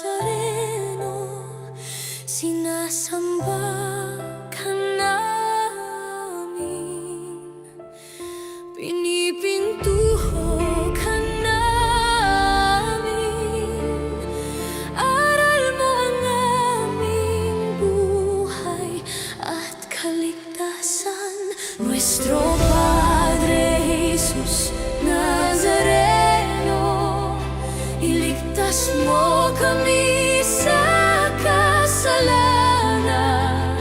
Nazareno, sinasamba ka namin, pinipintuho ka namin, aral mo ang aming buhay at kaligtasan. Nuestro Padre Jesus Nazareno, iligtas mo kami sa kasalanan.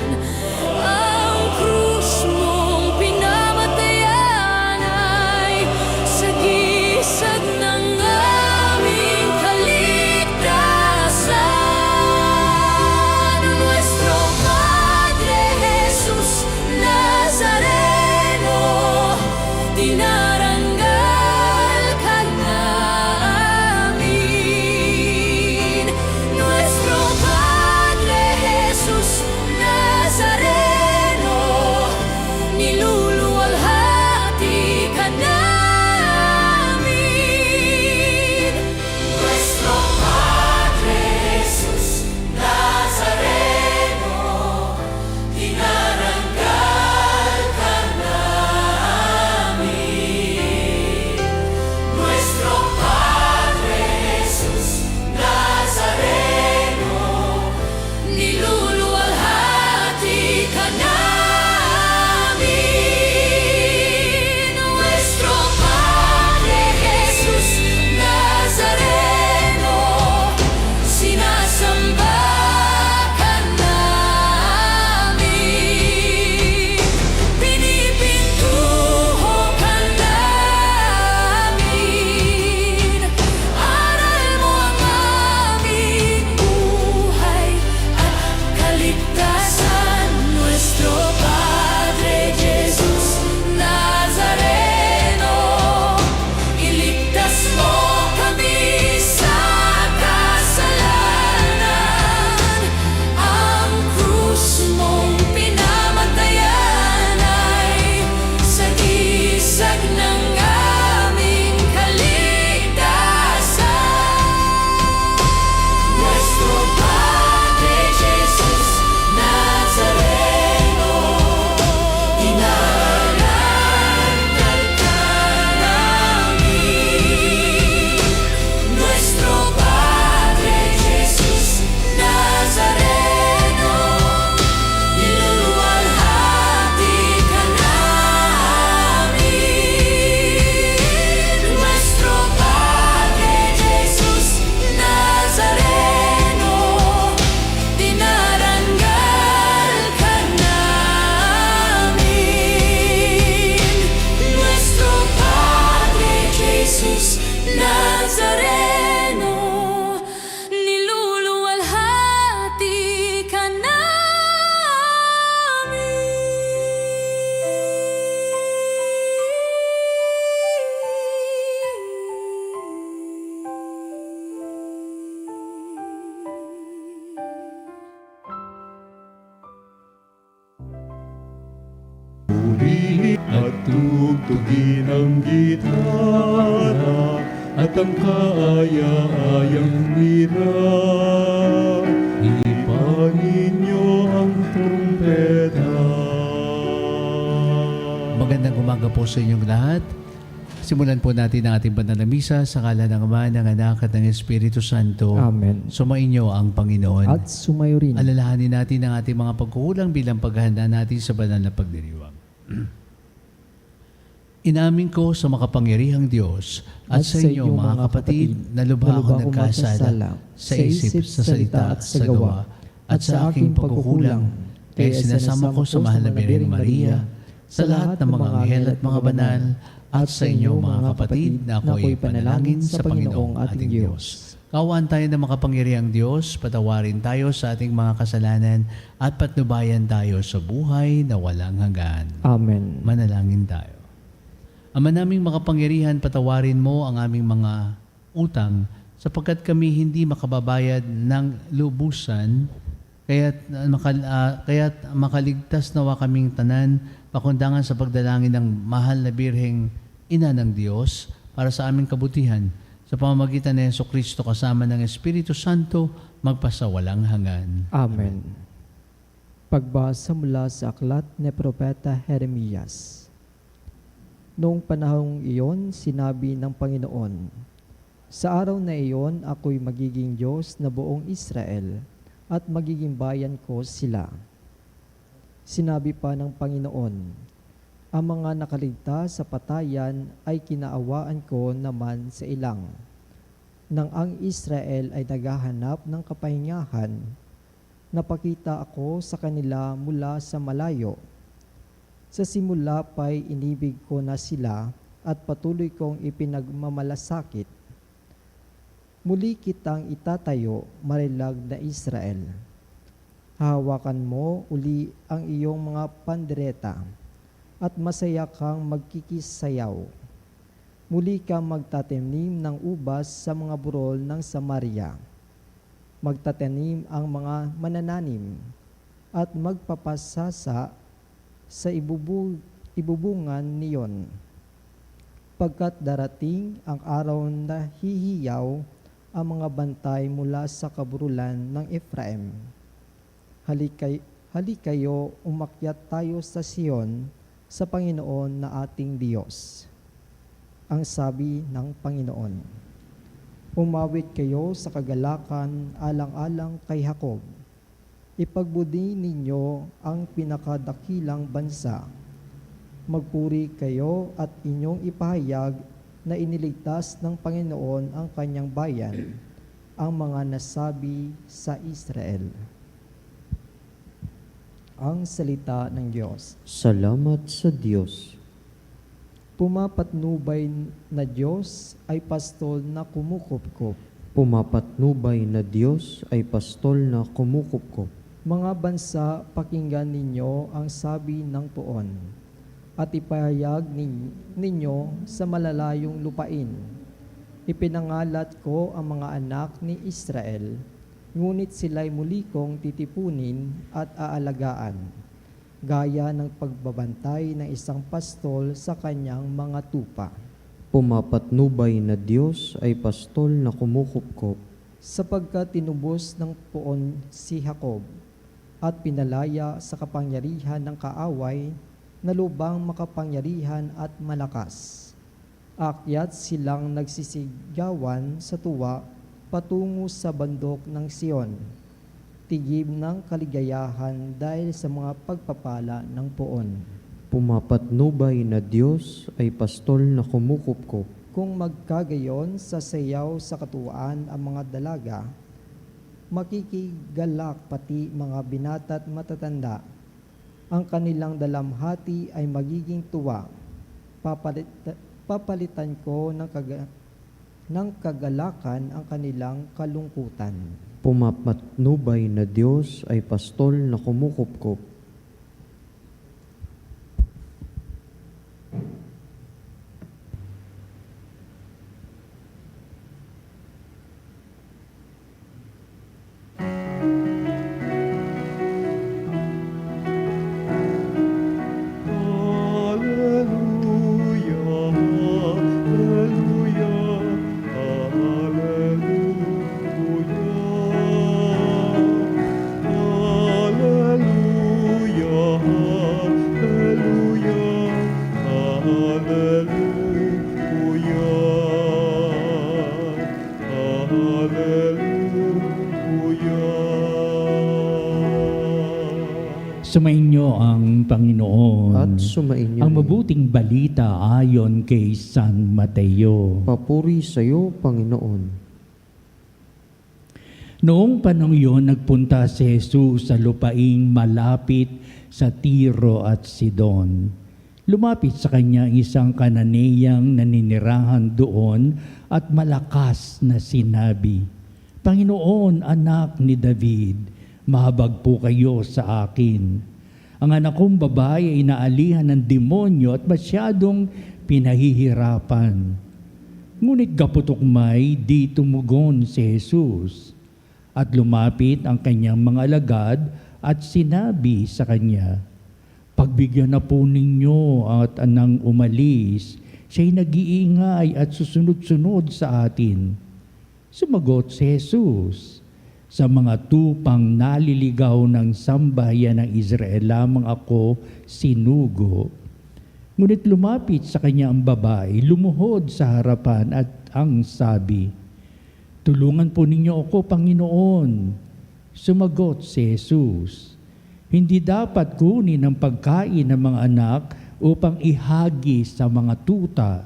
Ang krus mong pinamatayan ay sagisag ng aming kaligtasan. Nuestro Padre Jesus Nazareno, dinarangal ka namin. Nuestro Padre Jesus Nazareno, niluluwalhati ka namin. Nuestro Padre Jesus Nazareno, dinarangal ka namin. Nuestro Padre Jesus Nazareno, niluluwalhati ka namin. Nuestro Padre Jesus Nazareno, sinasamba ka namin, pinipintuho ka namin, aral mo ang aming buhay at kaligtasan. Nuestro Padre Jesus Nazareno, iligtas mo kami sa kasalanan. Ang krus mong pinamatayan ay sagisag ng aming kaligtasan. Nuestro Padre Jesus Nazareno, dinarangal ka namin. Nuestro Padre Jesus Nazareno, niluluwalhati ka namin. Nuestro Padre Jesus Nazareno, dinarangal ka namin. Nuestro Padre Jesus Nazareno, niluluwalhati ka namin. Purihin at tugtugin ang gitara at ang kaaya-ayang lira. Ipanin niyo ang trumpeta. Magandang umaga po sa inyong lahat. Simulan po natin ang ating banal na misa sa ngalan ng Ama, ng Anak at ng Espiritu Santo. Amen. Sumainyo ang Panginoon. At sumayo rin. Alalahanin natin ang ating mga pagkukulang bilang paghahanda natin sa banal na pagdiriwang. Inamin ko sa makapangyarihang Diyos at sa inyo mga kapatid na lubha akong nagkasala sa isip, sa salita at sa gawa at sa aking pagkukulang. Kaya sinasama ko sa mahal na Birheng Maria, sa lahat ng mga anghel at mga banal, at sa inyo mga kapatid na ako'y panalangin sa Panginoong ating Diyos. Kaawaan tayo ng makapangyarihang Diyos, patawarin tayo sa ating mga kasalanan at patnubayan tayo sa buhay na walang hanggan. Amen. Manalangin tayo. Ama naming makapangyarihan, patawarin mo ang aming mga utang sapagkat kami hindi makababayad ng lubusan, kaya't makaligtas nawa kaming tanan pakundangan sa pagdalangin ng mahal na Birheng Ina ng Diyos para sa aming kabutihan. sa pamamagitan ni Jesucristo kasama ng Espiritu Santo, magpasawalang hanggan. Amen. Pagbasa mula sa aklat ni Propeta Jeremias. Noong panahong iyon, sinabi ng Panginoon, sa araw na iyon, ako'y magiging Diyos na buong Israel at magiging bayan ko sila. Sinabi pa ng Panginoon, ang mga nakaligtas sa patayan ay kinaawaan ko naman sa ilang. Nang ang Israel ay naghahanap ng kapahingahan, napakita ako sa kanila mula sa malayo. Sa simula pa'y inibig ko na sila at patuloy kong ipinagmamalasakit. Muli kitang itatayo, marilag na Israel. Hahawakan mo uli ang iyong mga pandereta at masaya kang magkikisayaw. Muli kang magtatanim ng ubas sa mga burol ng Samaria. Magtatanim ang mga manananim at magpapasasa sa ibubungan niyon. Pagkat darating ang araw na hihiyaw ang mga bantay mula sa kaburulan ng Ephraim. Halikayo, umakyat tayo sa Sion, sa Panginoon na ating Diyos. Ang sabi ng Panginoon, umawit kayo sa kagalakan alang-alang kay Jacob. Ipagbudi ninyo ang pinakadakilang bansa. Magpuri kayo at inyong ipahayag na iniligtas ng Panginoon ang kanyang bayan, ang mga nasabi sa Israel. Ang salita ng Diyos. Salamat sa Diyos. Pumapatnubay na Diyos ay pastol na kumukupkup. Pumapatnubay na Diyos ay pastol na kumukupkup. Mga bansa, pakinggan ninyo ang sabi ng poon at ipahayag ninyo sa malalayong lupain. Ipinangalat ko ang mga anak ni Israel, ngunit sila'y muli kong titipunin at aalagaan, gaya ng pagbabantay ng isang pastol sa kanyang mga tupa. Pumapatnubay na Diyos ay pastol na kumukupkup. Sapagkat tinubos ng poon si Jacob at pinalaya sa kapangyarihan ng kaaway na lubang makapangyarihan at malakas. Akyat silang nagsisigawan sa tuwa patungo sa bandok ng Sion, tigib ng kaligayahan dahil sa mga pagpapala ng poon. Pumapatnubay na Diyos ay pastol na kumukupkup. Kung magkagayon sa sayaw sa katuwaan ang mga dalaga, makikigalak pati mga binata at matatanda. Ang kanilang dalamhati ay magiging tuwa. Papalitan ko ng kagalakan ang kanilang kalungkutan. Pumapatnubay na Diyos ay pastol na kumukupkup. Hallelujah, hallelujah, hallelujah. Hallelujah, hallelujah. Sumainyo ang Panginoon. At sumainyo Ang rin. mabuting balita ayon kay San Mateo. Papuri sa iyo, Panginoon. Noong panahon yun, nagpunta si Jesus sa lupaing malapit sa Tiro at Sidon. Lumapit sa kanya isang Kananeyang naninirahan doon at malakas na sinabi, Panginoon, anak ni David, mahabag po kayo sa akin. Ang anak kong babae ay naalihan ng demonyo at masyadong pinahihirapan. Ngunit gaputok-may di tumugon si Jesus. At lumapit ang kanyang mga alagad at sinabi sa kanya, Pagbigyan na po ninyo at anang umalis Siya'y nag-iingay at susunod-sunod sa atin. Sumagot si Jesus, sa mga tupang naliligaw ng sambahayan ng Israel lamang ako sinugo. Ngunit lumapit sa kanya ang babae, lumuhod sa harapan at ang sabi, "Tulungan po ninyo ako, Panginoon." Sumagot si Jesus, "Hindi dapat kunin ang pagkain ng mga anak upang ihagi sa mga tuta."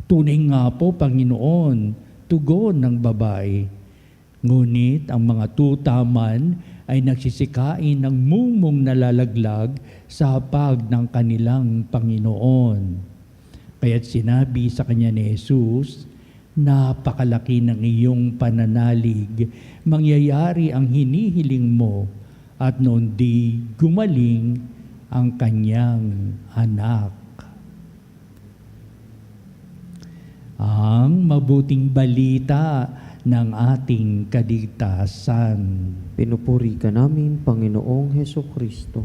"Tunay nga po, Panginoon," tugon ng babae. Ngunit ang mga tuta man ay nagsisikain ng mumong nalalaglag sa hapag ng kanilang Panginoon. Kaya't sinabi sa kanya ni Jesus, "Napakalaki ng iyong pananalig, mangyayari ang hinihiling mo." At noon di gumaling ang kanyang anak. Ang mabuting balita ng ating kaligtasan. Pinupuri ka namin, Panginoong Hesukristo.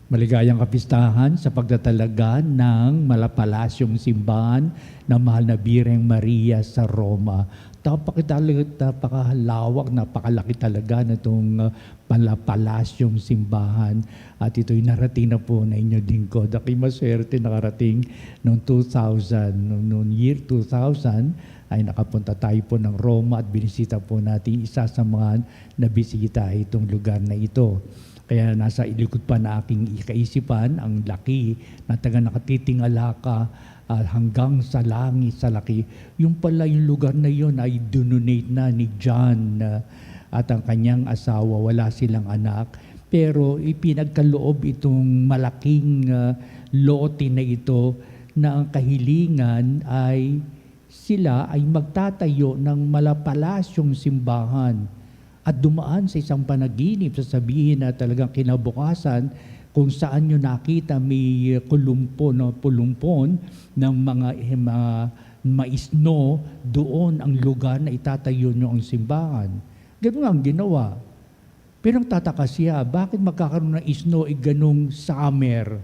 Maligayang kapistahan sa pagtatalaga ng malapalasyong simbahan ng Mahal na Birheng Maria sa Roma. Napakalawak, napakalaki talaga na itong malapalasyong simbahan. At ito'y narating na po na inyo lingkod. Ako'y maswerte nakarating noong 2000, noong year 2000, ay nakapunta tayo po ng Roma at binisita po natin isa sa mga nabisita itong lugar na ito. Kaya nasa ilikod pa na aking kaisipan ang laki na taga nakatitingala ka hanggang sa langit sa laki. Yung pala yung lugar na yun ay donate na ni John at ang kanyang asawa. Wala silang anak. Pero ipinagkaloob itong malaking lote na ito na ang kahilingan ay sila ay magtatayo ng malapalasyong simbahan. At dumaan sa isang panaginip, sasabihin na talagang kinabukasan kung saan nyo nakita may pulumpon ng mga maisno, doon ang lugar na itatayo nyo ang simbahan. Ganun ang ginawa. Pero ang tataka siya, bakit magkakaroon ng isno ganung summer?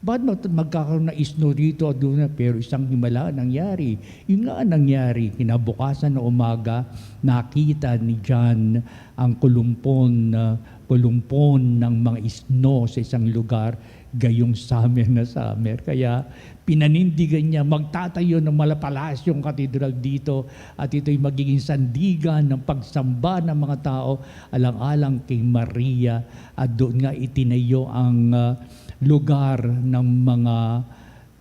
Bakit magkakaroon ng isno dito at doon na? Pero isang himala nangyari. Yung nga nangyari, kinabukasan na umaga, nakita ni John ang kulumpon ng mga isno sa isang lugar, gayong summer na summer. Kaya pinanindigan niya, magtatayo ng malapalasyong katedral dito at ito'y magiging sandigan ng pagsamba ng mga tao alang-alang kay Maria. At doon nga itinayo ang lugar ng mga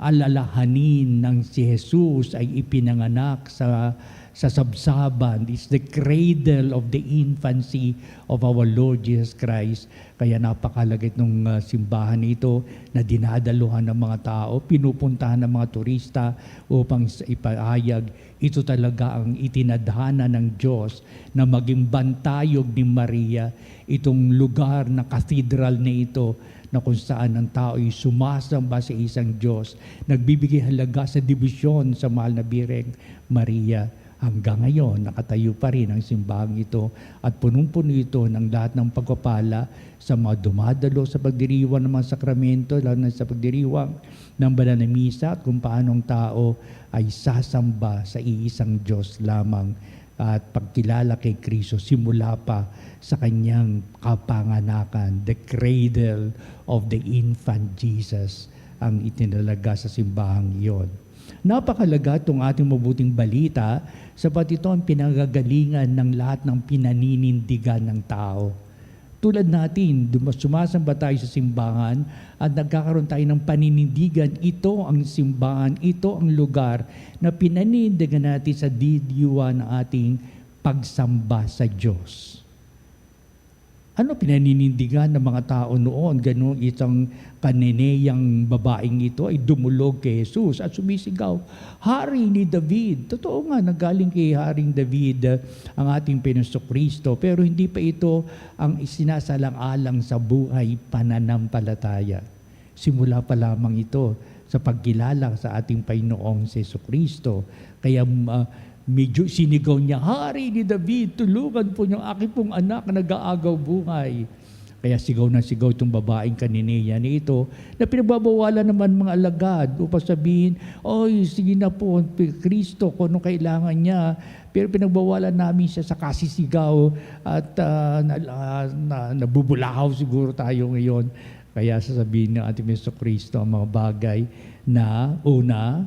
alalahanin ng si Jesus ay ipinanganak sa sabsaban. It's the cradle of the infancy of our Lord Jesus Christ. Kaya napakalaga itong simbahan ito na dinadaluhan ng mga tao, pinupuntahan ng mga turista upang ipahayag. Ito talaga ang itinadhana ng Diyos na maging bantayog ni Maria, itong lugar na cathedral na ito na kung saan ang tao ay sumasamba sa isang Diyos, nagbibigay halaga sa debosyon sa Mahal na Birheng Maria. Hanggang ngayon, nakatayo pa rin ang simbahang ito at punong-puno ito ng lahat ng pagpapala sa mga dumadalo sa pagdiriwang ng mga sakramento, lalo na sa pagdiriwang ng banal na misa at kung paanong tao ay sasamba sa iisang Diyos lamang at pagkilala kay Kristo simula pa sa kanyang kapanganakan, the cradle of the infant Jesus ang itinalaga sa simbahang iyon. Napakalaga itong ating mabuting balita sapat ito ang pinagagalingan ng lahat ng pinaninindigan ng tao. Tulad natin, sumasamba tayo sa simbahan at nagkakaroon tayo ng paninindigan. Ito ang simbahan, ito ang lugar na pinanindigan natin sa didiwa ng ating pagsamba sa Diyos. Ano pinaninindigan ng mga tao noon? Ganun isang kanineyang babaeng ito ay dumulog kay Jesus at sumisigaw, "Hari ni David." Totoo nga, nagaling kay Haring David ang ating Kristo, pero hindi pa ito ang isinasalang-alang sa buhay pananampalataya. Simula pa lamang ito sa pagkilala sa ating Panginoong Kristo. Kaya medyo sinigaw niya, "Hari ni David, tulungan po niyo aking pong anak na nag-aagaw buhay." Kaya sigaw na sigaw itong babaeng kanineya ni ito na pinagbabawalan naman mga alagad upang sabihin, oy, sige na po, Kristo, kung anong kailangan niya. Pero pinagbawalan namin siya sa kasisigaw at nabubulahaw siguro tayo ngayon. Kaya sasabihin ng ating Kristo ang mga bagay na una,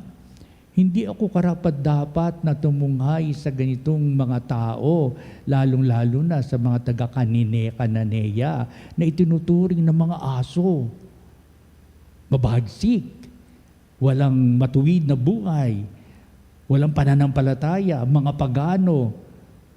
hindi ako karapat-dapat na tumunghay sa ganitong mga tao, lalong-lalo na sa mga taga-kananeya na itinuturing ng mga aso. Mabagsik, walang matuwid na buhay, walang pananampalataya, mga pagano,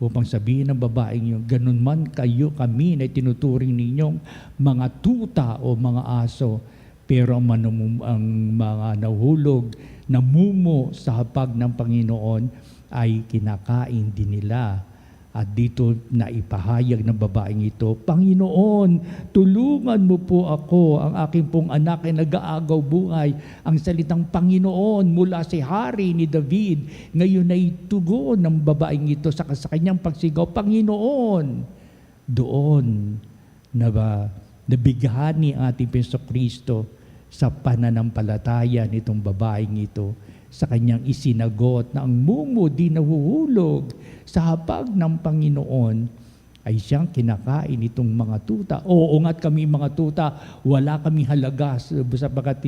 upang sabihin ng babaeng yun, ganun man kayo kami na itinuturing ninyong mga tuta o mga aso, pero ang mga nahulog, namumo sa hapag ng Panginoon ay kinakain din nila. At dito na ipahayag ng babaeng ito, Panginoon, tulungan mo po ako, ang aking pong anak ay nag-aagaw buhay. Ang salitang Panginoon mula si hari ni David, ngayon ay tugon ng babaeng ito sa kanyang pagsigaw, Panginoon. Doon nabighani ang ating Kristo sa pananampalataya nitong babaeng ito, sa kanyang isinagot na ang mumo di nahuhulog sa hapag ng Panginoon ay siyang kinakain itong mga tuta. Oo nga't kami mga tuta, wala kami halaga sapagkat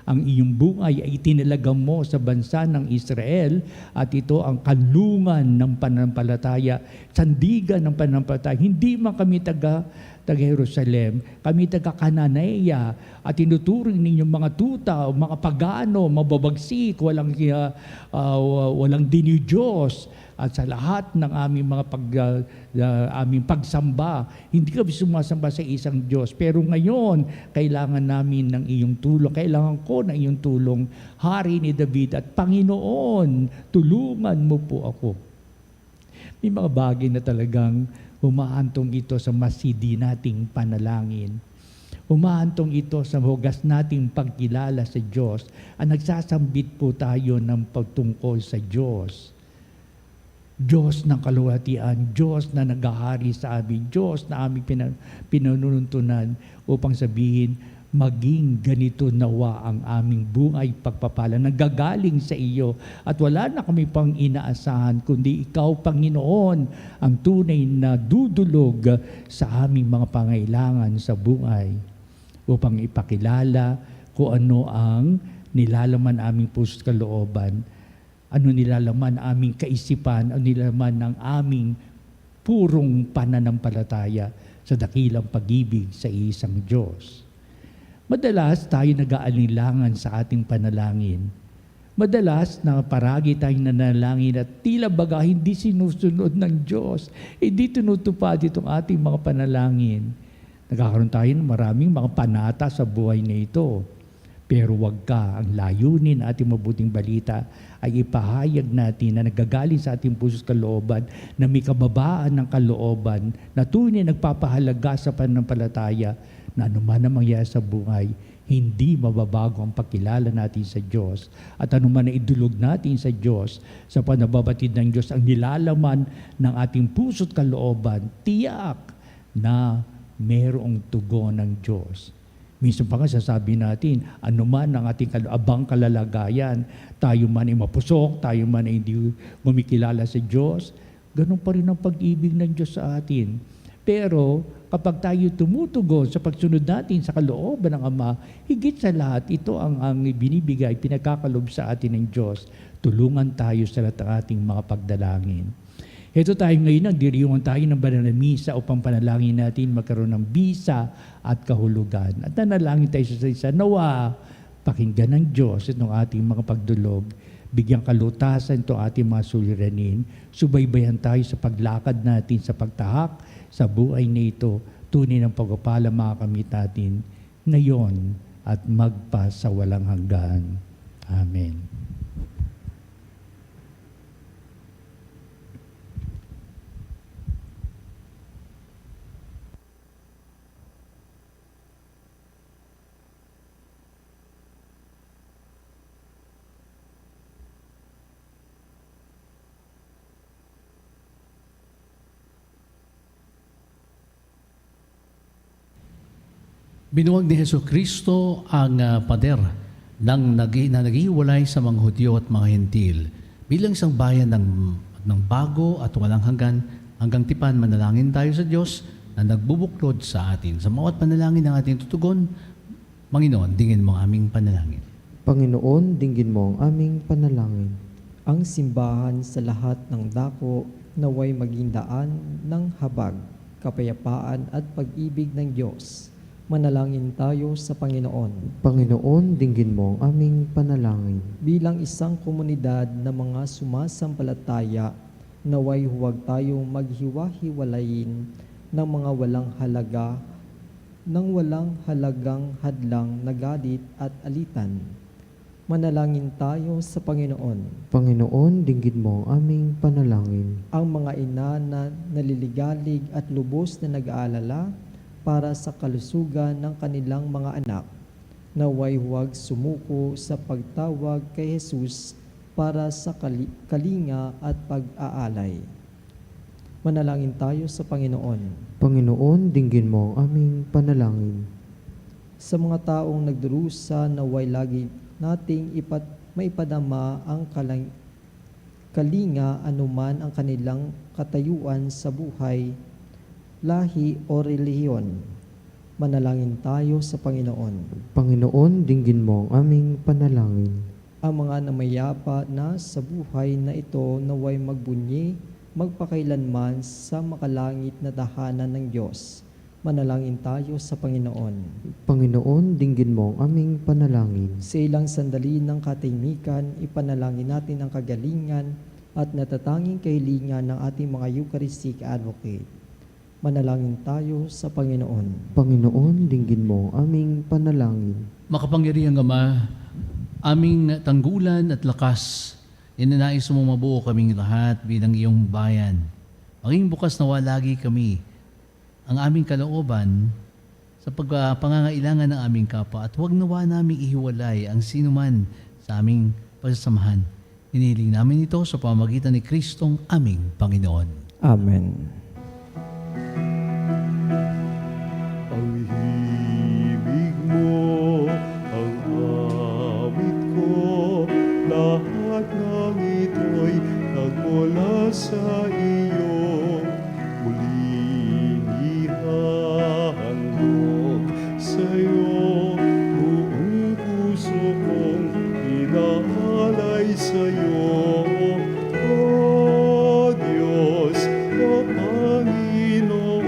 ang iyong buhay ay itinalaga mo sa bansa ng Israel at ito ang kanlungan ng pananampalataya, sandigan ng pananampalataya. Hindi man kami taga Jerusalem, kami taga-Kananeya at tinuturing ninyong mga tuta, mga pagano, mababagsik, walang dinidiyos at sa lahat ng aming mga aming pagsamba, hindi kami sumasamba sa isang Diyos. Pero ngayon, kailangan namin ng iyong tulong, kailangan ko ng iyong tulong, Hari ni David at Panginoon, tulungan mo po ako. May mga bagay na talagang humahantong ito sa masidi nating panalangin. Humahantong ito sa hugas nating pagkilala sa Diyos. Ang nagsasambit po tayo ng pagtungkol sa Diyos. Diyos ng kaluwalhatian, Diyos na naghahari sa amin, Diyos na aming pinanununtunan upang sabihin, maging ganito nawa ang aming buhay pagpapala, nanggagaling sa iyo at wala na kami pang inaasahan kundi ikaw, Panginoon, ang tunay na dudulog sa aming mga pangailangan sa buhay upang ipakilala kung ano ang nilalaman aming puso't kalooban, ano nilalaman aming kaisipan, ano nilalaman ng aming purong pananampalataya sa dakilang pag-ibig sa isang Diyos. Madalas tayo nag-aalinlangan sa ating panalangin. Madalas na paragi tayong nanalangin at tila baga hindi sinusunod ng Diyos. Hindi tinutupad itong ating mga panalangin. Nagkakaroon tayo ng maraming mga panata sa buhay na ito. Pero wag ka, ang layunin ng ating mabuting balita ay ipahayag natin na nagagaling sa ating puso't kalooban na may kababaan ng kalooban na tunay nagpapahalaga sa pananampalataya na anuman ang mangyayari sa buhay, hindi mababago ang pagkilala natin sa Diyos. At anuman na idulog natin sa Diyos, sa panababatid ng Diyos, ang nilalaman ng ating puso't kalooban, tiyak na mayroong tugon ng Diyos. Minsan pa nga sasabi natin, anuman ang ating abang kalalagayan, tayo man ay mapusok, tayo man ay hindi kumikilala sa Diyos, ganun pa rin ang pag-ibig ng Diyos sa atin. Pero kapag tayo tumutugon sa pagsunod natin sa kalooban ng Ama, higit sa lahat, ito ang binibigay, pinagkakalob sa atin ng Diyos. Tulungan tayo sa lahat ng ating mga pagdalangin. Ito tayo ngayon, nagdiriwang tayo ng banal na misa upang panalangin natin magkaroon ng bisa at kahulugan. At nanalangin tayo sa isa, nawa, pakinggan ng Diyos itong ating mga pagdulog, bigyang kalutasan itong ating mga suliranin, subaybayan tayo sa paglakad natin sa pagtahak, sa buhay na ito, tunay ng pagpapala mga kamit natin, ngayon at magpa sa walang hanggan. Amen. Binuwag ni Hesus Kristo ang pader na naghiwalay sa mga Hudyo at mga Hentil bilang isang bayan ng bago at walang hanggang tipan. Manalangin tayo sa Diyos na nagbubuklod sa atin. Sa bawat panalangin ng ating tutugon, Panginoon, dingin mo ang aming panalangin. Panginoon, dinggin mo ang aming panalangin. Ang simbahan sa lahat ng dako naway maging daan ng habag, kapayapaan at pag-ibig ng Diyos. Manalangin tayo sa Panginoon. Panginoon, dinggin mo ang aming panalangin. Bilang isang komunidad ng mga sumasampalataya, naway huwag tayong maghiwa-hiwalayin ng mga walang halagang hadlang na galit at alitan. Manalangin tayo sa Panginoon. Panginoon, dinggin mo ang aming panalangin. Ang mga ina na naliligalig at lubos na nag-aalala para sa kalusugan ng kanilang mga anak, naway huwag sumuko sa pagtawag kay Jesus para sa kalinga at pag-aalay. Manalangin tayo sa Panginoon. Panginoon, dinggin mo ang aming panalangin. Sa mga taong nagdurusa, naway lagi nating maipadama ang kalinga anuman ang kanilang katayuan sa buhay, lahi o relihiyon. Manalangin tayo sa Panginoon. Panginoon, dinggin mo ang aming panalangin. Ang mga namayapa na sa buhay na ito naway magbunyi, magpakailanman sa makalangit na tahanan ng Diyos. Manalangin tayo sa Panginoon. Panginoon, dinggin mo ang aming panalangin. Sa ilang sandali ng katahimikan, ipanalangin natin ang kagalingan at natatanging kahilingan ng ating mga Eucharistic advocate. Manalangin tayo sa Panginoon. Panginoon, dinggin mo ang aming panalangin. Makapangyarihang Ama, aming tanggulan at lakas, inanais mo mabuo kaming lahat bilang iyong bayan. Maging bukas nawa lagi kami ang aming kalooban sa pangangailangan ng aming kapwa at huwag nawa naming ihiwalay ang sinuman sa aming pagsasamahan. Hinihiling namin ito sa pamamagitan ni Kristong aming Panginoon. Amen. Ang himig mo, ang awit ko, lahat ng ito'y nagmula sa iyo. Muling ihahandog sa'yo, buong puso kong inaalay sa'yo. O Diyos, o Panginoon,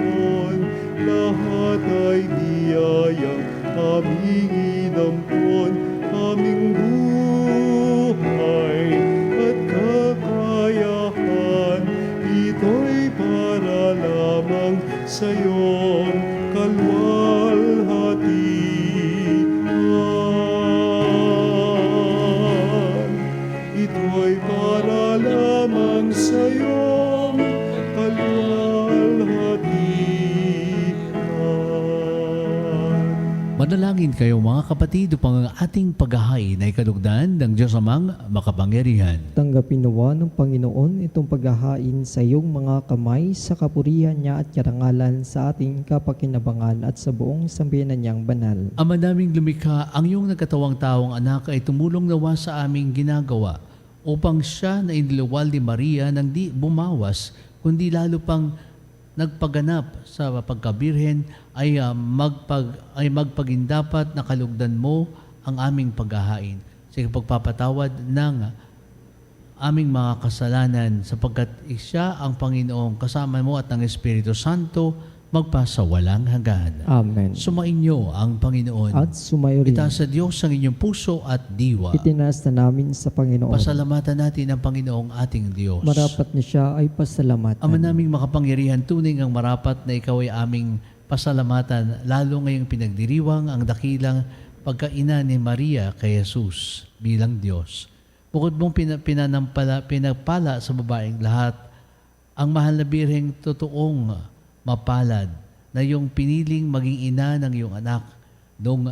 lahat ay biyayang aming inampon, aming buhay at kakayahan, ito'y para lamang sa iyong kalwalhatian. Ito'y para lamang sa iyong kalwalhatian. Manalangin kayo mga kapatid upang ang ating paghahain ay kadugdan ng Diyos Amang makapangyarihan. Tanggapin nawa ng Panginoon itong paghahain sa iyong mga kamay sa kapurihan niya at karangalan sa ating kapakinabangan at sa buong sambayanan niyang banal. Ama naming lumikha, ang iyong nagkatawang taong anak ay tumulong nawa sa aming ginagawa upang siya na iniluwal ni Maria nang di bumawas, kundi lalo pang nagpaganap sa pagkabirhen ay magpagindapat na kalugdan mo ang aming paghahain sa pagpapatawad ng aming mga kasalanan sapagkat siya ang Panginoong kasama mo at ng Espiritu Santo magpasawalang hanggan. Amen. Sumainyo ang Panginoon. At sumayo rin. Itaas sa Diyos ang inyong puso at diwa. Itinaas na namin sa Panginoon. Pasalamatan natin ang Panginoong ating Diyos. Marapat na siya ay pasalamatan. Ama naming makapangyarihan, tunay ang marapat na ikaw ay aming pasalamatan, lalo ngayong pinagdiriwang ang dakilang pagkaina ni Maria kay Jesus bilang Diyos. Bukod mong pinagpala sa babaeng lahat, ang mahal na birheng totoong mapalad na iyong piniling maging ina ng iyong anak nung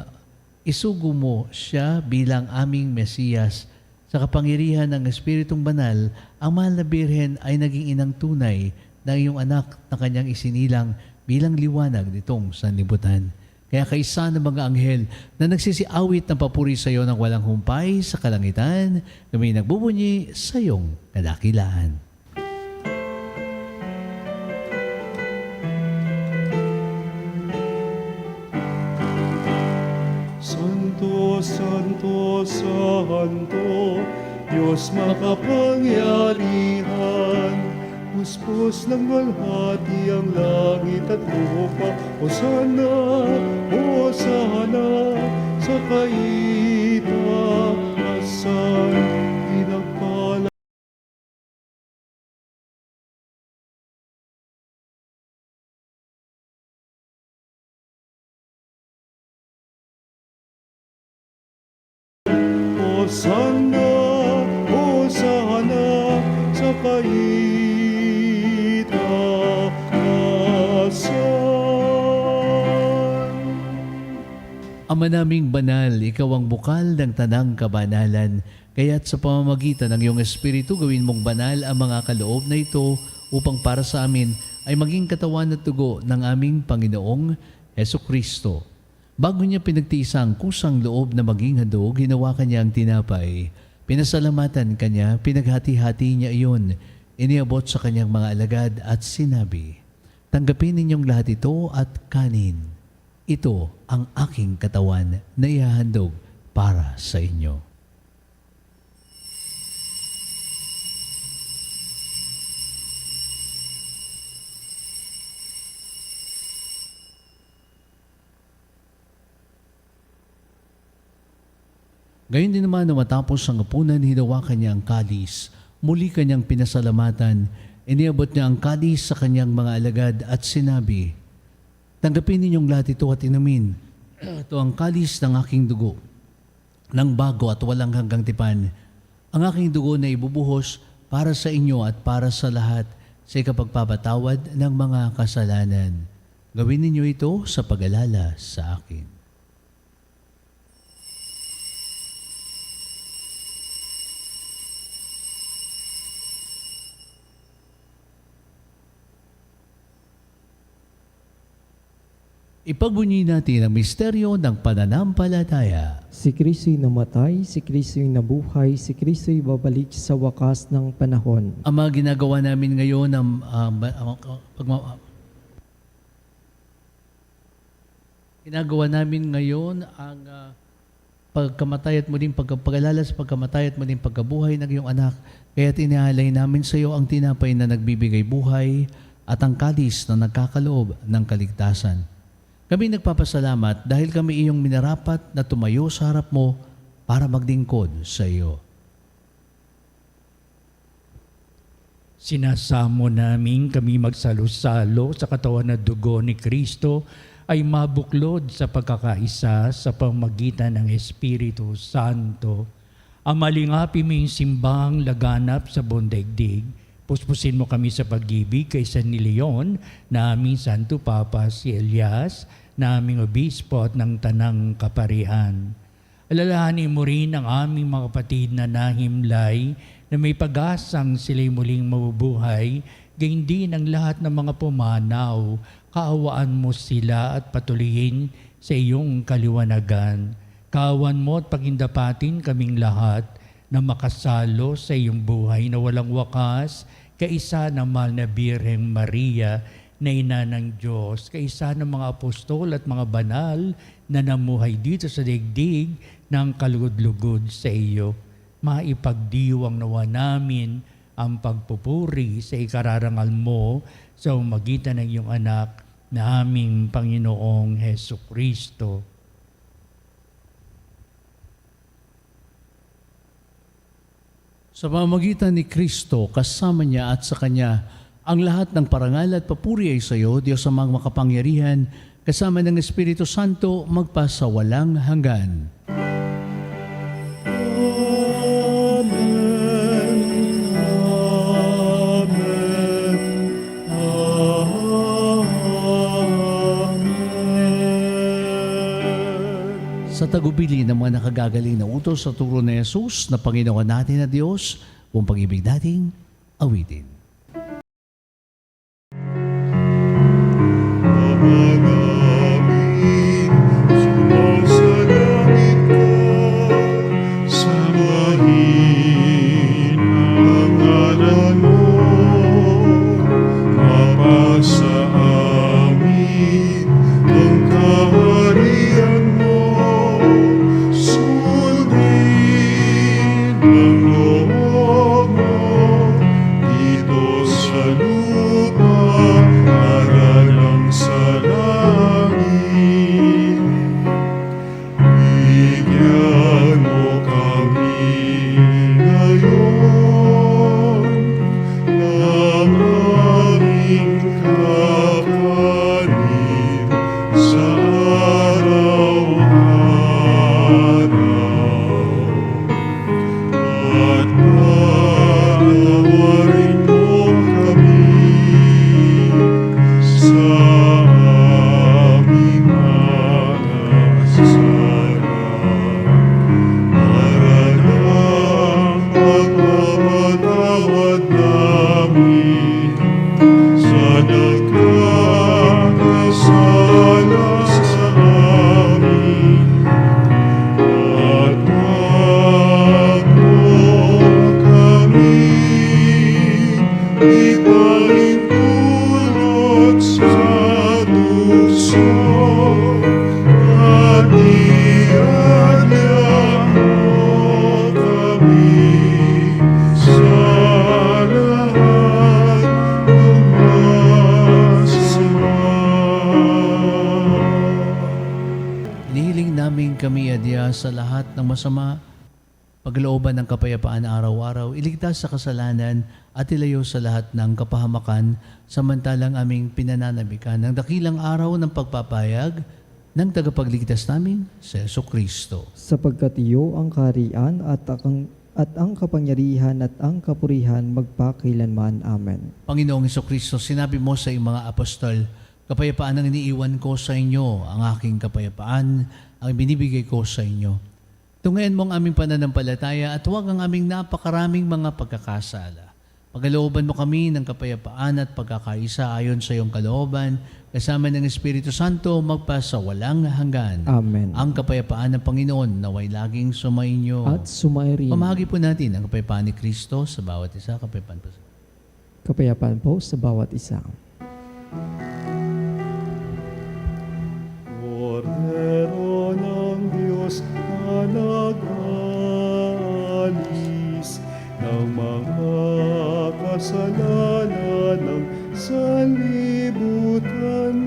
isugo mo siya bilang aming Mesiyas. Sa kapangyarihan ng Espiritong Banal, ang mahal na birhen ay naging inang tunay ng iyong anak na kanyang isinilang bilang liwanag nitong sanlibutan. Kaya kaisa ng mga anghel na nagsisiawit ng papuri sa iyo ng walang humpay sa kalangitan, kami nagbubunyi sa iyong kadakilaan. Santo, Santo, Santo, Diyos makapangyarihan, puspos ng walhati ang langit at lupa. Hosana, Hosana, sa kaitaasan, pinagpala. Hosana, Hosana, sa kaitaasan. Ama naming banal, ikaw ang bukal ng tanang kabanalan. Kaya't sa pamamagitan ng iyong Espiritu, gawin mong banal ang mga kaloob na ito upang para sa amin ay maging katawan at dugo ng aming Panginoong Hesukristo. Bago niya pinagtiisa ang kusang loob na maging handog, ginawa kanya ang tinapay. Pinasalamatan kanya, pinaghati-hati niya iyon. Iniabot sa kanyang mga alagad at sinabi, "Tanggapin ninyong lahat ito at kanin. Ito ang aking katawan na ihahandog para sa inyo." Gayon din naman na matapos ang hapunan, hinawakan niya ang kalis. Muli kanyang pinasalamatan. Iniabot niya ang kalis sa kanyang mga alagad at sinabi, "Tanggapin ninyong lahat ito at inumin. Ito ang kalis ng aking dugo, ng bago at walang hanggang tipan. Ang aking dugo na ibubuhos para sa inyo at para sa lahat sa ikapagpapatawad ng mga kasalanan. Gawin ninyo ito sa pag-alala sa akin." Ipagbunyi natin ang misteryo ng pananampalataya. Si Kristo'y namatay, si Kristo'y nabuhay, si Kristo'y babalik sa wakas ng panahon. Ama, ginagawa namin ngayon ang pagkamatay at muling pagpag-alala sa pagkamatay at muling pagkabuhay ng iyong anak. Kaya inihalay namin sa iyo ang tinapay na nagbibigay buhay at ang kalis na nagkakaloob ng kaligtasan. Kami nagpapasalamat dahil kami iyong minarapat na tumayo sa harap mo para magdingkod sa iyo. Sinasamo namin kami magsalo-salo sa katawan at dugo ni Kristo ay mabuklod sa pagkakaisa sa pamamagitan ng Espiritu Santo. Ang malingapi ming simbang laganap sa buong daigdig, puspusin mo kami sa pag-ibig kay San Leon, na aming Santo Papa si Elias, na aming obispo at ng tanang kaparihan. Alalahanin mo rin ang aming mga kapatid na nahimlay na may pag-asang sila'y muling mabubuhay, gayon din ang lahat ng mga pumanaw. Kaawaan mo sila at patuloyin sa iyong kaliwanagan. Kaawan mo at pagindapatin kaming lahat na makasalo sa iyong buhay na walang wakas, kaisa ng mahal na Birheng Maria, na ina ng Diyos, kaisa ng mga apostol at mga banal na namuhay dito sa daigdig ng kalugod-lugod sa iyo. Maipagdiwang nawa namin ang pagpupuri sa ikararangal mo sa umagitan ng iyong anak na aming Panginoong Hesukristo. Sa pamamagitan ni Kristo, kasama niya at sa Kanya, ang lahat ng parangal at papuri ay sa iyo, Diyos amang makapangyarihan, kasama ng Espiritu Santo, magpasawalang hanggan. Sa tagubili ng mga nakagagaling na utos sa turo ni Jesus na Panginoon natin na Diyos, kung pag-ibig nating awitin. Ama naming nagkakasala sa amin. At wag mo kami ipahintulot sa tukso, at iadya mo kami sa lahat ng masama. Inihiling namin kami adya sa lahat ng masama, paglooban ng kapayapaan araw-araw, iligtas sa kasalanan at ilayo sa lahat ng kapahamakan, samantalang aming pinananabikan ng dakilang araw ng pagpapayag ng tagapagligtas namin sa Jesucristo. Sapagkat iyo ang kaharian at ang kapangyarihan at ang kapurihan magpakilanman. Amen. Panginoong Jesucristo, sinabi mo sa iyong mga apostol, kapayapaan ang iniiwan ko sa inyo, ang aking kapayapaan ang binibigay ko sa inyo. Tungayan mo ang aming pananampalataya at huwag ang aming napakaraming mga pagkakasala. Pagalooban mo kami ng kapayapaan at pagkakaisa ayon sa iyong kalooban, kasama ng Espiritu Santo magpasawalang hanggan. Amen. Ang kapayapaan ng Panginoon naway laging sumainyo. At sumairi. Pamahagi po natin ang kapayapaan ni Kristo sa bawat isa. Kapayapaan po. Kapayapaan po sa bawat isa. Kordero ng Diyos na nag-alis ng mga kasalanan ng sanlibutan,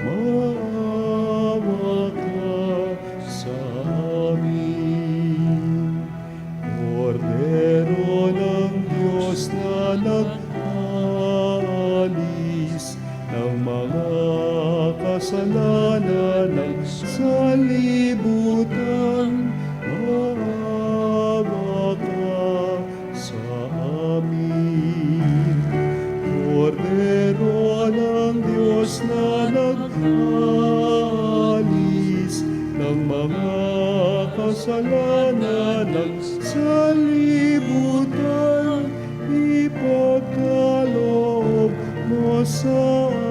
maawa ka sa amin. Kordero ng Diyos na nag-alis ng mga kasalanan ng sanlibutan, maawa ka sa amin. Kordero ng Diyos na nag-alis ng mga kasalanan ng sanlibutan, ipagkaloob mo sa amin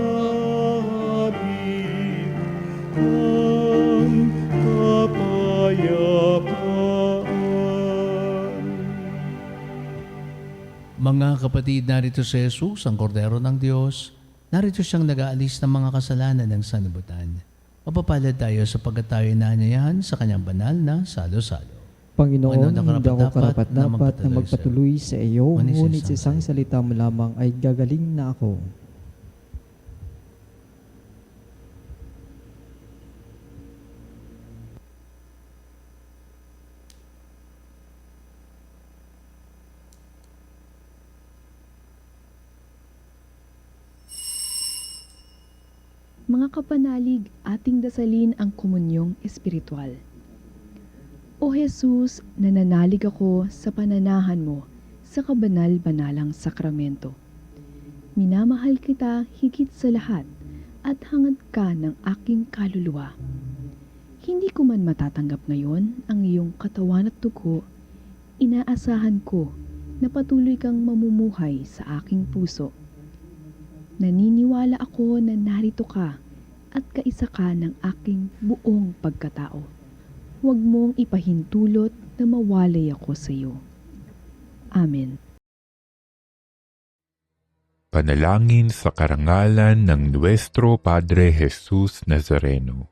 ang kapayapaan. Mga kapatid, narito si Jesus, ang kordero ng Diyos. Narito siyang nag-aalis ng mga kasalanan ng sanlibutan. Mapapalad tayo sapagkat tayo inaanyayahan sa kanyang banal na salo-salo. Panginoon, hindi ako karapat-dapat na karapat-dapat na magpatuloy sa iyo, Ngunit ngunit sa sa isang salita mo lamang ay gagaling na ako. Mga kapanalig, ating dasalin ang komunyong espiritual. O Jesus, nananalig ako sa pananahan mo sa kabanal-banalang sakramento. Minamahal kita higit sa lahat at hangad ka ng aking kaluluwa. Hindi ko man matatanggap ngayon ang iyong katawan at dugo, inaasahan ko na patuloy kang mamumuhay sa aking puso. Naniniwala ako na narito ka at kaisa ka ng aking buong pagkatao. Huwag mong ipahintulot na mawalay ako sa iyo. Amen. Panalangin sa karangalan ng Nuestro Padre Jesus Nazareno.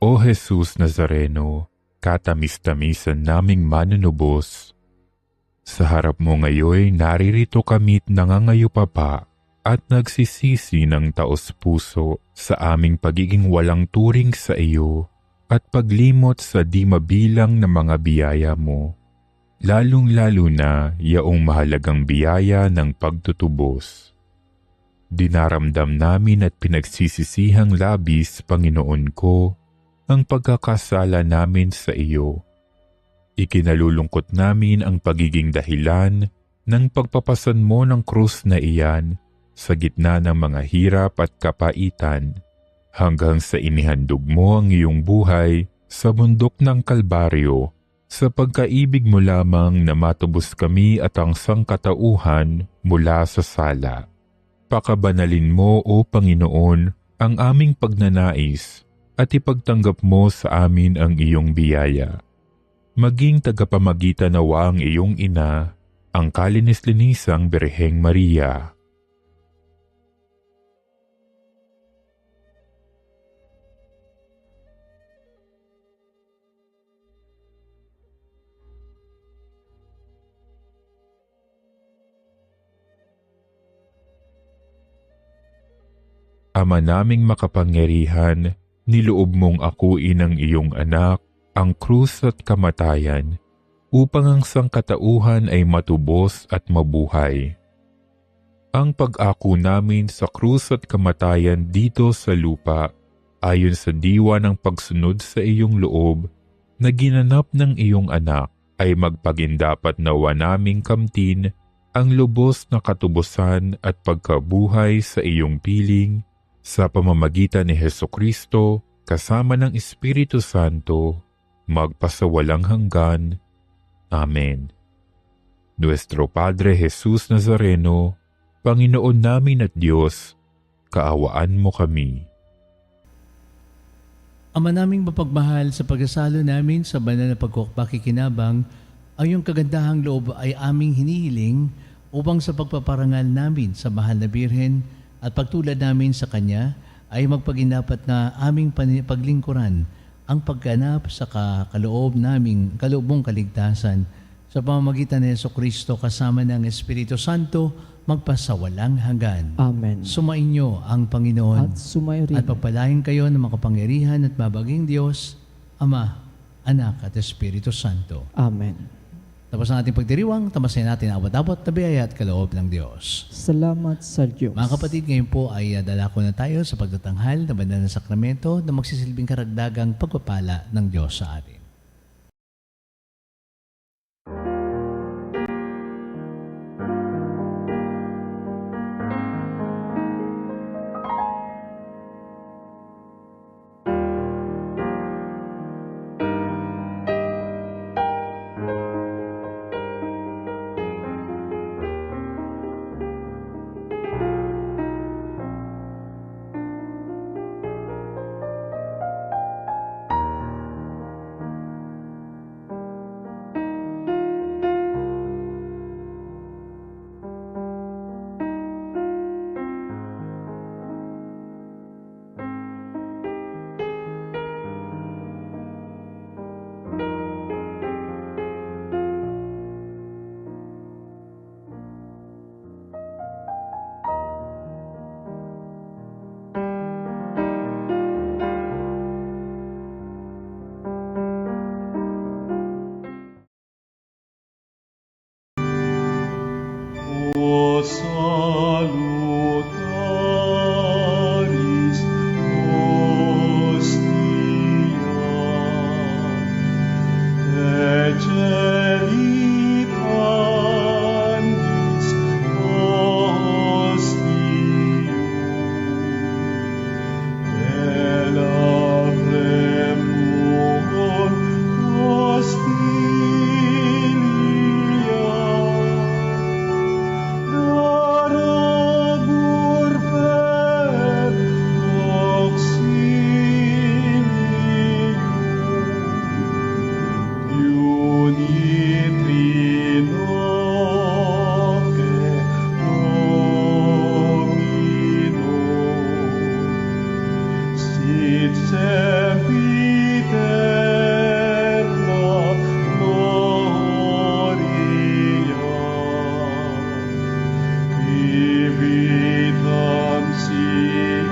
O Jesus Nazareno, katamis-tamisan naming manunubos, sa harap mo ngayon naririto kami't nangangayupapa at nagsisisi ng taos-puso sa aming pagiging walang turing sa iyo at paglimot sa di mabilang na mga biyaya mo, lalong-lalo na yaong mahalagang biyaya ng pagtutubos. Dinaramdam namin at pinagsisisihang labis, Panginoon ko, ang pagkakasala namin sa iyo. Ikinalulungkot namin ang pagiging dahilan ng pagpapasan mo ng krus na iyan sa gitna ng mga hirap at kapaitan, hanggang sa inihandog mo ang iyong buhay sa bundok ng Kalbaryo, sa pagkaibig mo lamang na matubos kami at ang sangkatauhan mula sa sala. Pakabanalin mo, O Panginoon, ang aming pagnanais at ipagtanggap mo sa amin ang iyong biyaya. Maging tagapamagitan nawa ang iyong ina, ang kalinis-linisang Birheng Maria. Ama naming makapangyarihan, niloob mong akuin ang iyong anak, ang krus at kamatayan, upang ang sangkatauhan ay matubos at mabuhay. Ang pag-ako namin sa krus at kamatayan dito sa lupa, ayon sa diwa ng pagsunod sa iyong loob, na ginanap ng iyong anak, ay magpagindapat nawa naming kamtin ang lubos na katubusan at pagkabuhay sa iyong piling, sa pamamagitan ni Hesukristo, kasama ng Espiritu Santo, magpasawalang hanggan. Amen. Nuestro Padre Jesus Nazareno, Panginoon namin at Diyos, kaawaan mo kami. Ama naming mapagmahal, sa pagkasalo namin sa banal na pagpakikinabang, ang iyong kagandahang loob ay aming hinihiling upang sa pagpaparangal namin sa mahal na Birhen at pagtulad namin sa Kanya ay magpaginapat na aming paglingkuran ang pagganap sa kaloobong kaligtasan sa pamamagitan ni Jesucristo kasama ng Espiritu Santo magpasawalang hanggan. Amen. Sumainyo ang Panginoon At sumayo rin. at pagpalain kayo ng makapangyarihan at mabaging Diyos, Ama, Anak at Espiritu Santo. Amen. Tapos ang ating pagdiriwang, tamasin natin ang abot-abot na biyaya at kaloob ng Diyos. Salamat sa Diyos. Mga kapatid, ngayon po ay dalako na tayo sa pagtatanghal na banal na sakramento na magsisilbing karagdagang pagpapala ng Diyos sa atin. O salutaris hostia, ecelitanis hostium, elabremur hostilia, darabur per auxilium, unitri noce Domino, sit sempiterna gloria, vitam sic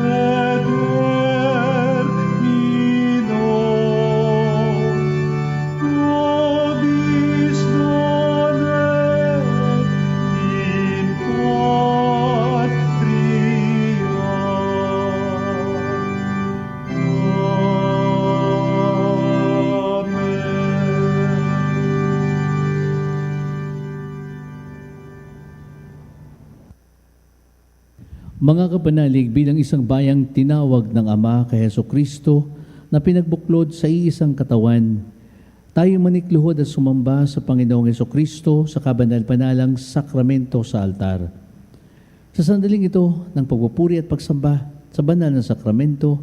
termino, nobis donet in patria. Mga kapanalig, bilang isang bayang tinawag ng Ama kay Jesucristo na pinagbuklod sa iisang katawan, tayo manikluhod at sumamba sa Panginoong Jesucristo sa kabanal-banalang sakramento sa altar. Sa sandaling ito ng pagpupuri at pagsamba sa banal na sakramento,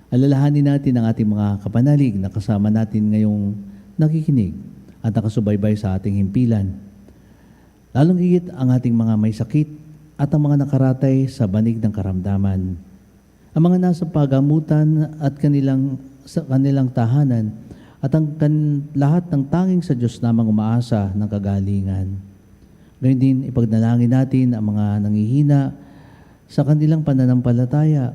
alalahanin natin ang ating mga kapanalig na kasama natin ngayong nakikinig at nakasubaybay sa ating himpilan. Lalong higit ang ating mga may sakit at ang mga nakaratay sa banig ng karamdaman. Ang mga nasa pagamutan at sa kanilang tahanan at ang lahat ng tanging sa Diyos namang umaasa ng kagalingan. Gayun din, ipagnalangin natin ang mga nangihina sa kanilang pananampalataya,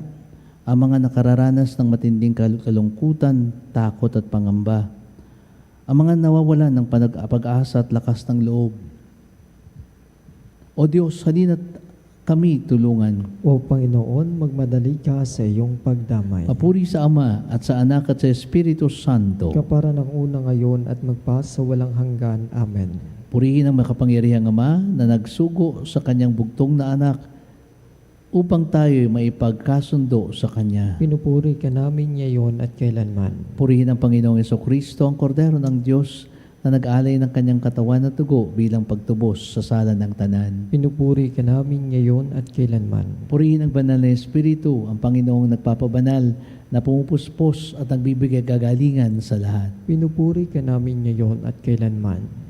ang mga nakararanas ng matinding kalungkutan, takot at pangamba, ang mga nawawalan ng pag-asa at lakas ng loob. O Diyos, halina't kami tulungan. O Panginoon, magmadali ka sa iyong pagdamay. Papuri sa Ama at sa Anak at sa Espiritu Santo. Kapara ng una ngayon at magpasa walang hanggan. Amen. Purihin ang makapangyarihang Ama na nagsugo sa kanyang bugtong na anak upang tayo maipagkasundo sa Kanya. Pinupuri ka namin ngayon at kailanman. Purihin ang Panginoong Jesucristo, ang Kordero ng Diyos na nag-alay ng kanyang katawan at dugo bilang pagtubos sa sala ng tanan. Pinupuri ka namin ngayon at kailanman. Purihin ang banal na Espiritu, ang Panginoong nagpapabanal na pumupuspos at nagbibigay kagalingan sa lahat. Pinupuri ka namin ngayon at kailanman.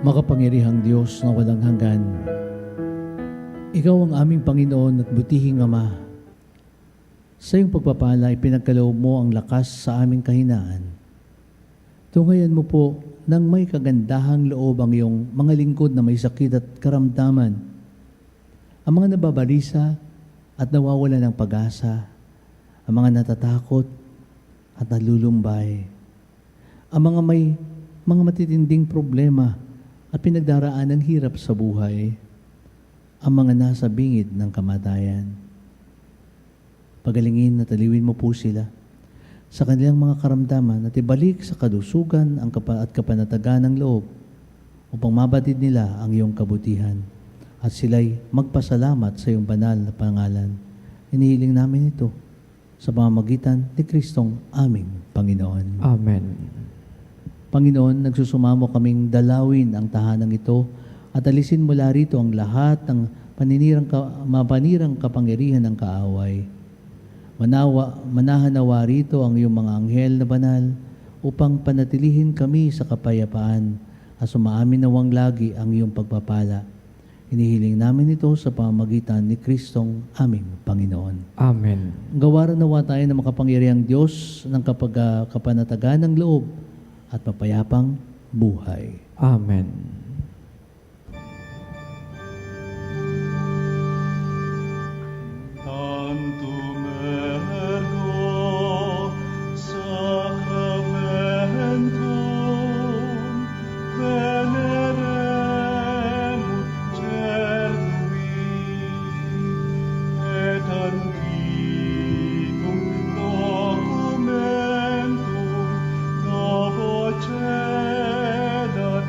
Makapangyarihang Diyos na walang hanggan, Ikaw ang aming Panginoon at butihing Ama. Sa iyong pagpapala, ipinagkaloob mo ang lakas sa aming kahinaan. Tungayan mo po nang may kagandahang loob ang iyong mga lingkod na may sakit at karamdaman, ang mga nababalisa at nawawala ng pag-asa, ang mga natatakot at nalulumbay, ang mga may mga matitinding problema at pinagdaraan ng hirap sa buhay, ang mga nasa bingid ng kamatayan. Pagalingin at aliwin mo po sila sa kanilang mga karamdaman at ibalik sa kadusugan at kapanatagan ng loob upang mabatid nila ang iyong kabutihan at sila'y magpasalamat sa iyong banal na pangalan. Inihiling namin ito sa pamamagitan ni Kristong aming Panginoon. Amen. Panginoon, nagsusumamo kaming dalawin ang tahanang ito at alisin mula rito ang lahat ng mapanirang kapangyarihan ng kaaway. Manahanawa rito ang iyong mga anghel na banal upang panatilihin kami sa kapayapaan at sumaamin nawang lagi ang iyong pagpapala. Inihiling namin ito sa pamamagitan ni Kristong aming Panginoon. Amen. Gawaran nawa tayo ng makapangyarihang Diyos ng kapanatagan ng loob at mapayapang buhay. Amen. Tantum ergo sacramentum veneremur celui et antiquum documentum novo cedat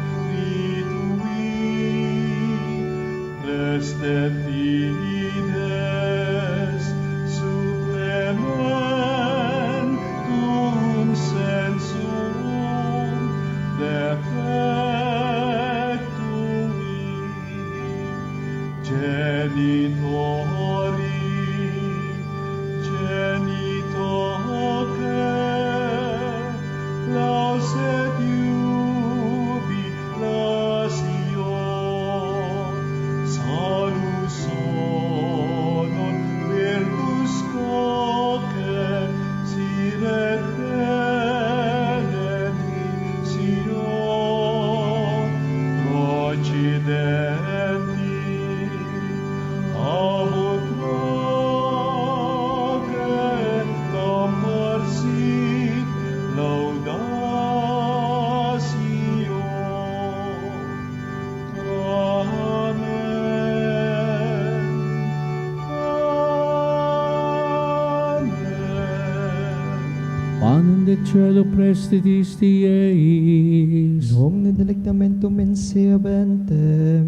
de cielo prestitisti eis. Nunc nid delectamentum mensa bentem.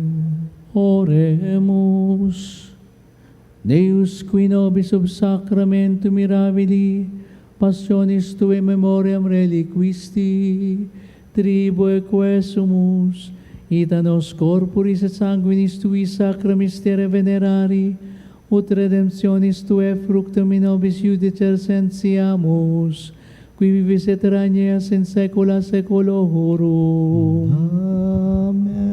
Oremus. Deus qui nobis ob sacramentum mirabili, passionis Tuae memoriam reliquisti, triboe quesumus, ita nos corporis et sanguinis Tui sacra mystere venerari, ut redemptionis Tuae fructum in nobis iudicer sentiamus, qui vivis et regnas in saecula saeculorum. Amen.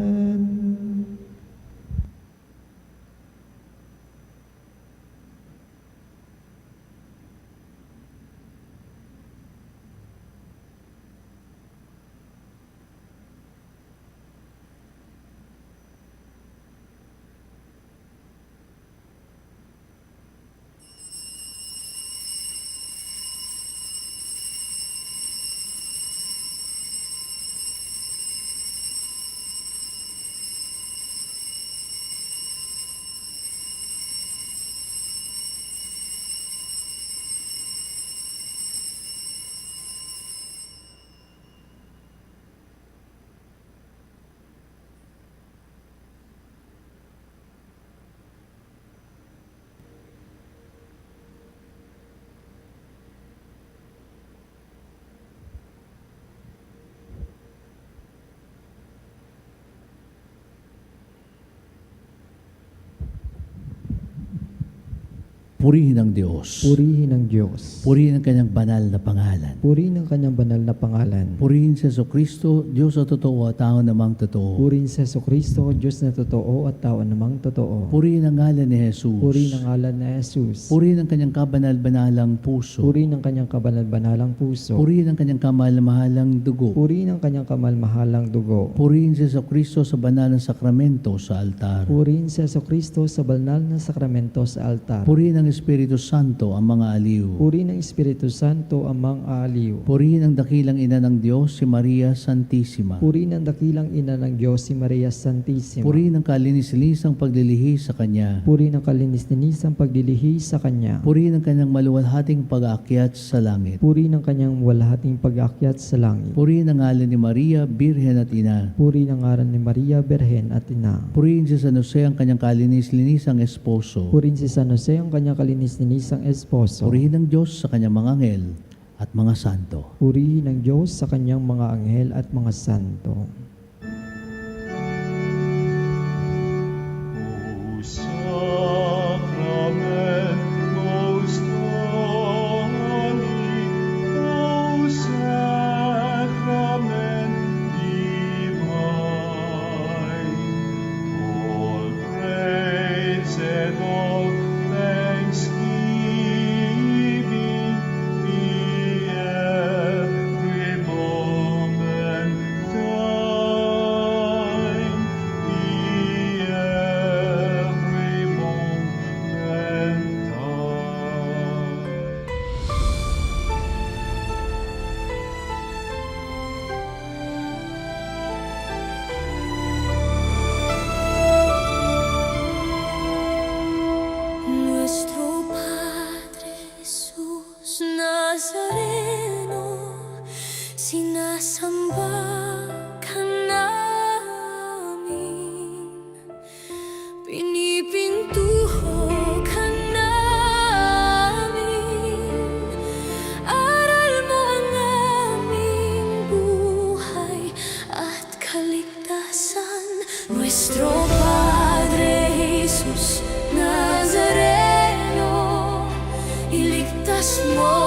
Purihin ang Diyos. Purihin ang Diyos. Purihin ang kanyang banal na pangalan. Purihin ang kanyang banal na pangalan. Purihin si Jesucristo, Diyos na totoo at tao namang totoo. Purihin si Jesucristo, Diyos na totoo at tao namang totoo. Purihin ang ngalan ni Jesus. Purihin ang ngalan ni Jesus. Purihin ang kanyang kabanal-banalang puso. Purihin ang kanyang kabanal-banalang puso. Purihin ang kanyang kamahal-mahalang dugo. Purihin ang kanyang kamal-mahalang dugo. Purihin si Jesucristo sa banal na sakramento sa altar. Purihin si Jesucristo sa banal na sakramento sa altar. Purihin ang Espiritu Santo ang mga aliw. Purihin ang Espiritu Santo ang mga aliw. Purihin ang dakilang ina ng Diyos, si Maria Santissima. Purihin ang dakilang ina ng Diyos, si Maria Santissima. Purihin ang kalinis-linisang paglilihi sa Kanya. Purihin ang kalinis-linisang paglilihi sa Kanya. Purihin ang kanyang maluwalhating pag-aakyat sa langit. Purihin ang kanyang walhating pag-aakyat sa langit. Purihin ang ngalan ni Maria, Birhen at Ina. Purihin ang ngaran ni Maria, Berhen at Ina. Purihin si San Jose ang kanyang kalinis-linisang esposo. Purihin si San Jose ang kanyang kalinis-linisang esposo. Purihin ang Diyos sa kanyang mga anghel at mga santo. Purihin ang Diyos sa kanyang mga anghel at mga santo. O sacrament most holy, O sacrament divine, all praise and all thanksgiving be every moment thine, be every moment thine. Nuestro Padre Jesús Nazareno, sinasamba ka namin, pinipintuho ka namin, aral mo ang aming buhay at kaligtasan. Nuestro Padre Jesus Nazareno, iligtas mo